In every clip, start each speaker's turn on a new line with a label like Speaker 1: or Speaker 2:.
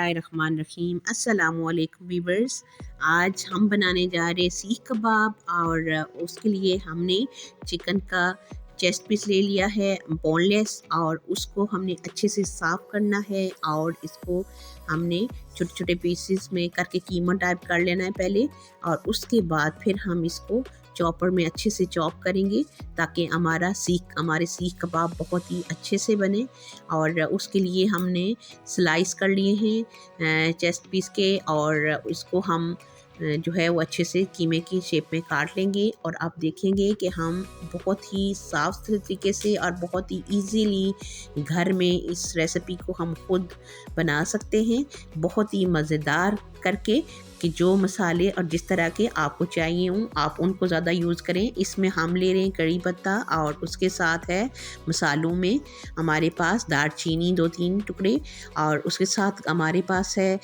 Speaker 1: बिस्मिल्लाहिर्रहमानिर्रहीम। अस्सलामुअलैकुम वीवर्स। आज हम बनाने जा रहे सीख कबाब और उसके लिए हमने चिकन का चेस्ट पीस ले लिया है बोनलेस, और उसको हमने अच्छे से साफ़ करना है और इसको हमने छोटे छोटे पीसेस में करके कीमा टाइप कर लेना है पहले, और उसके बाद फिर हम इसको चॉपर में अच्छे से चॉप करेंगे ताकि हमारे सीख कबाब बहुत ही अच्छे से बने। और उसके लिए हमने स्लाइस कर लिए हैं चेस्ट पीस के, और इसको हम जो है वो अच्छे से कीमे की शेप में काट लेंगे। और आप देखेंगे कि हम बहुत ही साफ़ सुथरे तरीके से और बहुत ही इजीली घर में इस रेसिपी को हम खुद बना सकते हैं, बहुत ही मज़ेदार करके, कि जो मसाले और जिस तरह के आपको चाहिए हों आप उनको ज़्यादा यूज़ करें। इसमें हम ले रहे हैं कड़ी पत्ता, और उसके साथ है मसालों में हमारे पास दालचीनी 2-3 टुकड़े, और उसके साथ हमारे पास है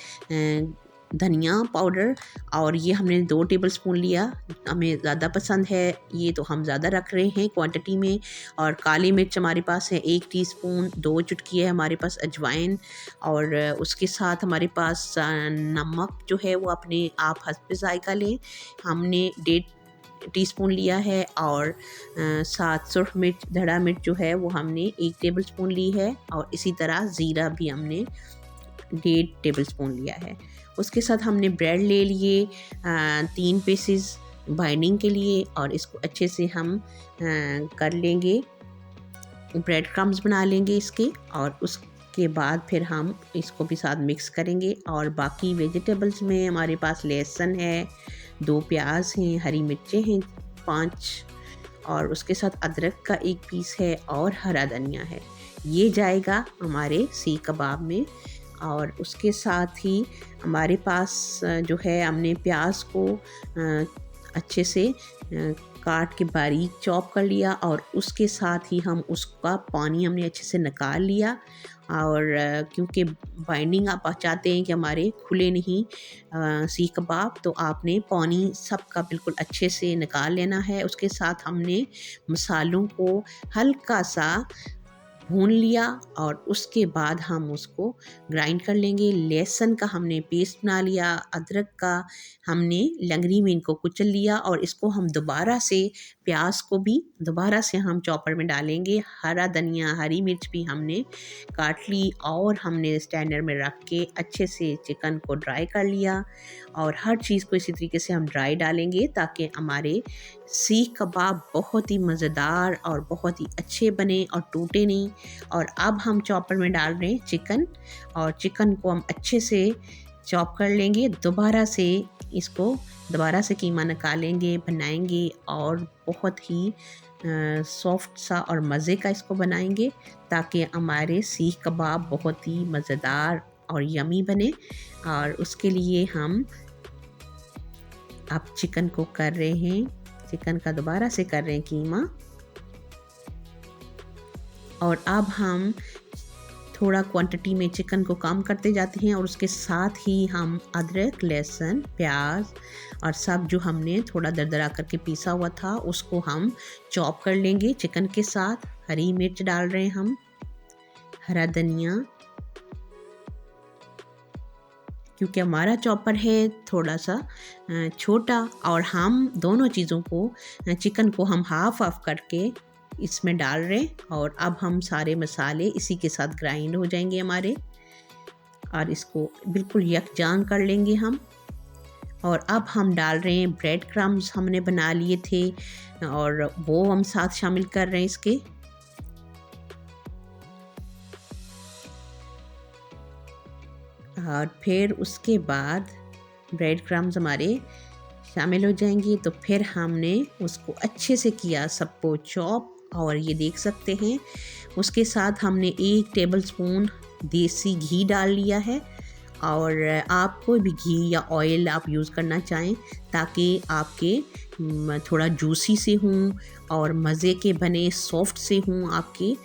Speaker 1: धनिया पाउडर, और ये हमने 2 टेबलस्पून लिया। हमें ज़्यादा पसंद है ये तो हम ज़्यादा रख रहे हैं क्वांटिटी में। और काली मिर्च हमारे पास है 1 टीस्पून, 2 चुटकी है हमारे पास अजवाइन, और उसके साथ हमारे पास नमक जो है वो अपने आप हस्ब ज़ायक़ा लें। हमने 1.5 टीस्पून लिया है, और साथ सुर्ख मिर्च धड़ा मिर्च जो है वो हमने 1 टेबलस्पून ली है, और इसी तरह ज़ीरा भी हमने 1.5 टेबलस्पून लिया है। उसके साथ हमने ब्रेड ले लिए 3 पीसेस बाइंडिंग के लिए, और इसको अच्छे से हम कर लेंगे, ब्रेड क्रम्स बना लेंगे इसके, और उसके बाद फिर हम इसको भी साथ मिक्स करेंगे। और बाकी वेजिटेबल्स में हमारे पास लहसुन है, 2 प्याज हैं, हरी मिर्चें हैं 5, और उसके साथ अदरक का 1 पीस है, और हरा धनिया है। ये जाएगा हमारे सीख कबाब में। और उसके साथ ही हमारे पास जो है हमने प्याज को अच्छे से काट के बारीक चॉप कर लिया, और उसके साथ ही हम उसका पानी हमने अच्छे से निकाल लिया। और क्योंकि बाइंडिंग आप चाहते हैं कि हमारे खुले नहीं सीख कबाब, तो आपने पानी सबका बिल्कुल अच्छे से निकाल लेना है। उसके साथ हमने मसालों को हल्का सा भून लिया, और उसके बाद हम उसको ग्राइंड कर लेंगे। लहसुन का हमने पेस्ट बना लिया, अदरक का हमने लंगड़ी में इनको कुचल लिया, और इसको हम दोबारा से प्याज को भी दोबारा से हम चॉपर में डालेंगे। हरा धनिया हरी मिर्च भी हमने काट ली, और हमने स्टैंडर में रख के अच्छे से चिकन को ड्राई कर लिया। और हर चीज़ को इसी तरीके से हम ड्राई डालेंगे ताकि हमारे सीख कबाब बहुत ही मज़ेदार और बहुत ही अच्छे बने और टूटे नहीं। और अब हम चॉपर में डाल रहे हैं चिकन, और चिकन को हम अच्छे से चॉप कर लेंगे। दोबारा से कीमा निकालेंगे, बनाएंगे, और बहुत ही सॉफ्ट सा और मज़े का इसको बनाएंगे ताकि हमारे सीख कबाब बहुत ही मज़ेदार और यमी बने। और उसके लिए हम अब चिकन को कर रहे हैं, चिकन का दोबारा से कर रहे हैं कीमा। और अब हम थोड़ा क्वांटिटी में चिकन को कम करते जाते हैं, और उसके साथ ही हम अदरक लहसुन प्याज और सब जो हमने थोड़ा दरदरा करके पीसा हुआ था उसको हम चॉप कर लेंगे चिकन के साथ। हरी मिर्च डाल रहे हैं हम, हरा धनिया, क्योंकि हमारा चॉपर है थोड़ा सा छोटा, और हम दोनों चीज़ों को चिकन को हम हाफ करके इसमें डाल रहे हैं। और अब हम सारे मसाले इसी के साथ ग्राइंड हो जाएंगे हमारे, और इसको बिल्कुल यकजान कर लेंगे हम। और अब हम डाल रहे हैं ब्रेड क्रम्स हमने बना लिए थे, और वो हम साथ शामिल कर रहे हैं इसके। और फिर उसके बाद ब्रेड क्रम्स हमारे शामिल हो जाएंगे, तो फिर हमने उसको अच्छे से किया सबको चॉप, और ये देख सकते हैं। उसके साथ हमने 1 टेबलस्पून देसी घी डाल लिया है, और आप कोई भी घी या ऑयल आप यूज़ करना चाहें ताकि आपके थोड़ा जूसी से हों और मज़े के बने, सॉफ्ट से हों आपके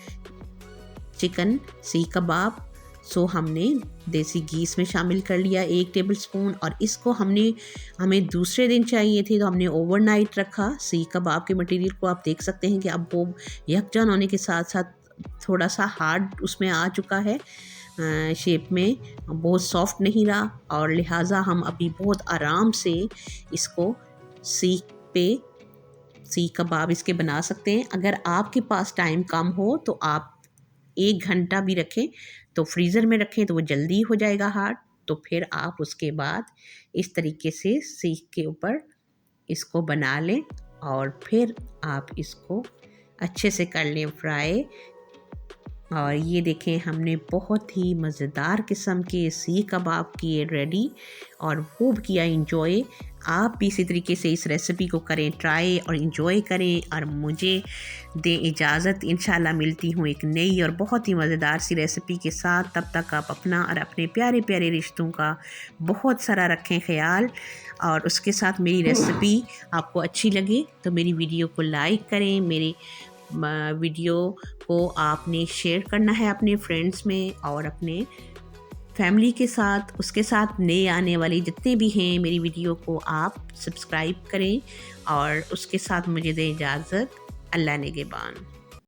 Speaker 1: चिकन सीख कबाब। सो हमने देसी घी इसमें शामिल कर लिया 1 टेबलस्पून, और इसको हमें दूसरे दिन चाहिए थे तो हमने ओवरनाइट रखा। सीख कबाब के मटेरियल को आप देख सकते हैं कि अब वो यकजान होने के साथ साथ थोड़ा सा हार्ड उसमें आ चुका है, शेप में, बहुत सॉफ्ट नहीं रहा, और लिहाजा हम अभी बहुत आराम से इसको सीख कबाब इसके बना सकते हैं। अगर आपके पास टाइम कम हो तो आप 1 घंटा भी रखें, तो फ्रीज़र में रखें तो वो जल्दी हो जाएगा हार्ड। तो फिर आप उसके बाद इस तरीके से सीख के ऊपर इसको बना लें, और फिर आप इसको अच्छे से कर लें फ्राई। और ये देखें, हमने बहुत ही मज़ेदार किस्म के सीख कबाब किए रेडी, और खूब किया इंजॉय। आप भी इसी तरीके से इस रेसिपी को करें ट्राई और इंजॉय करें, और मुझे दें इजाज़त। इंशाल्लाह मिलती हूँ एक नई और बहुत ही मज़ेदार सी रेसिपी के साथ। तब तक आप अपना और अपने प्यारे प्यारे रिश्तों का बहुत सारा रखें ख्याल। और उसके साथ मेरी रेसिपी आपको अच्छी लगे तो मेरी वीडियो को लाइक करें। मेरी वीडियो को आपने शेयर करना है अपने फ्रेंड्स में और अपने फैमिली के साथ। उसके साथ नए आने वाले जितने भी हैं मेरी वीडियो को आप सब्सक्राइब करें, और उसके साथ मुझे दें इजाज़त। अल्लाह निगहबान।